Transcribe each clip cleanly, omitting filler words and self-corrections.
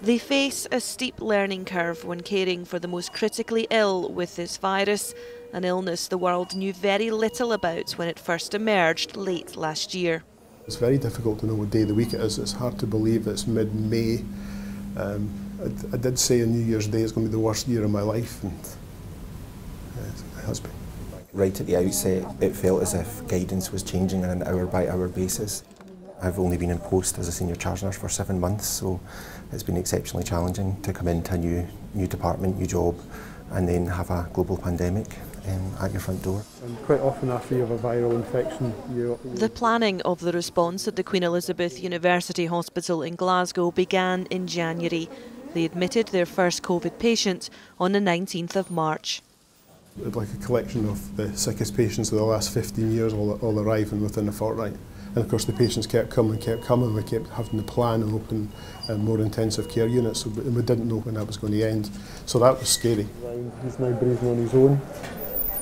They face a steep learning curve when caring for the most critically ill with this virus, an illness the world knew very little about when it first emerged late last year. It's very difficult to know what day of the week it is. It's hard to believe it's mid-May. I did say on New Year's Day it's going to be the worst year of my life, and it has been. Right at the outset, it felt as if guidance was changing on an hour-by-hour basis. I've only been in post as a senior charge nurse for 7 months, so it's been exceptionally challenging to come into a new department, new job, and then have a global pandemic at your front door. And quite often after you have a viral infection, The planning of the response at the Queen Elizabeth University Hospital in Glasgow began in January. They admitted their first COVID patient on the 19th of March. Like a collection of the sickest patients of the last 15 years all arriving within a fortnight. And of course the patients kept coming. We kept having to plan and open more intensive care units, and we didn't know when that was going to end. So that was scary. He's now breathing on his own,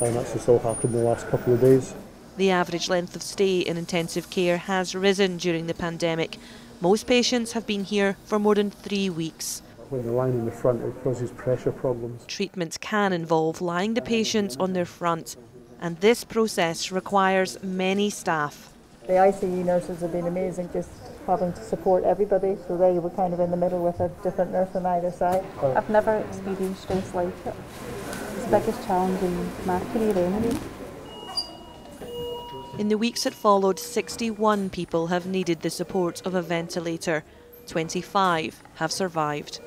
and that's just all happened in the last couple of days. The average length of stay in intensive care has risen during the pandemic. Most patients have been here for more than 3 weeks. When they're lying in the front, it causes pressure problems. Treatment can involve lying the patients on their front, and this process requires many staff. The ICU nurses have been amazing, just having to support everybody, so they were kind of in the middle with a different nurse on either side. I've never experienced stress like it. It's the biggest challenge in my career anyway. In the weeks that followed, 61 people have needed the support of a ventilator. 25 have survived.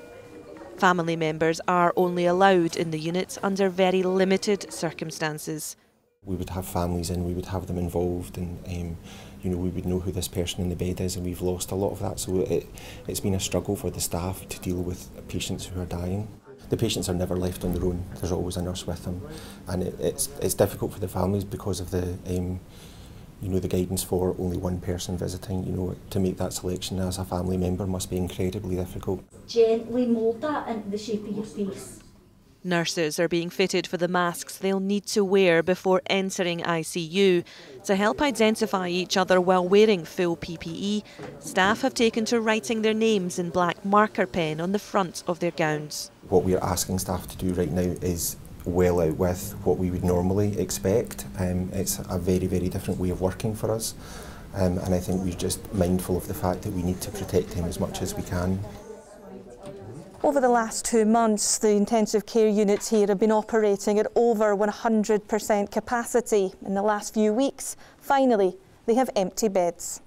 Family members are only allowed in the units under very limited circumstances. We would have families in, we would have them involved, and we would know who this person in the bed is, and we've lost a lot of that. So it's been a struggle for the staff to deal with patients who are dying. The patients are never left on their own. There's always a nurse with them, and it's difficult for the families because of the the guidance for only one person visiting. To make that selection as a family member must be incredibly difficult. Gently mould that into the shape of your face. Nurses are being fitted for the masks they'll need to wear before entering ICU. To help identify each other while wearing full PPE, staff have taken to writing their names in black marker pen on the front of their gowns. What we're asking staff to do right now is well out with what we would normally expect. It's a very, very different way of working for us, and I think we're just mindful of the fact that we need to protect him as much as we can. Over the last 2 months, the intensive care units here have been operating at over 100% capacity. In the last few weeks, finally, they have empty beds.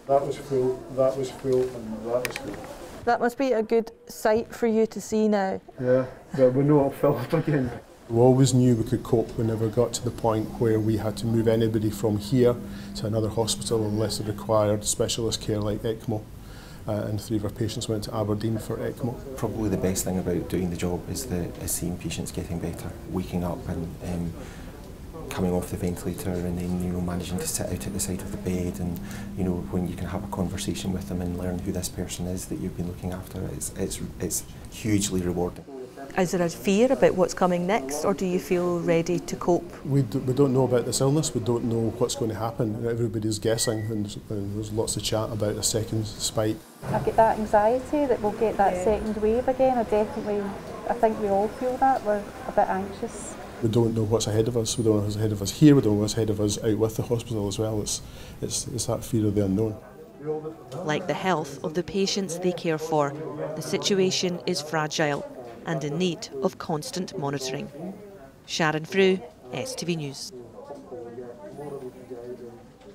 That was full, and that was full. That must be a good sight for you to see now. Yeah, but we know it'll fill up again. We always knew we could cope. We never got to the point where we had to move anybody from here to another hospital unless it required specialist care like ECMO. And 3 of our patients went to Aberdeen for ECMO. Probably the best thing about doing the job is seeing patients getting better, waking up and coming off the ventilator, and then managing to sit out at the side of the bed, and when you can have a conversation with them and learn who this person is that you've been looking after. It's hugely rewarding. Is there a fear about what's coming next, or do you feel ready to cope? We don't know about this illness. We don't know what's going to happen. Everybody's guessing, and there's lots of chat about a second spike. I get that anxiety that we'll get that second wave again. I think we all feel that. We're a bit anxious. We don't know what's ahead of us. We don't know what's ahead of us here. We don't know what's ahead of us out with the hospital as well. It's that fear of the unknown. Like the health of the patients they care for, the situation is fragile and in need of constant monitoring. Sharon Frew, STV News.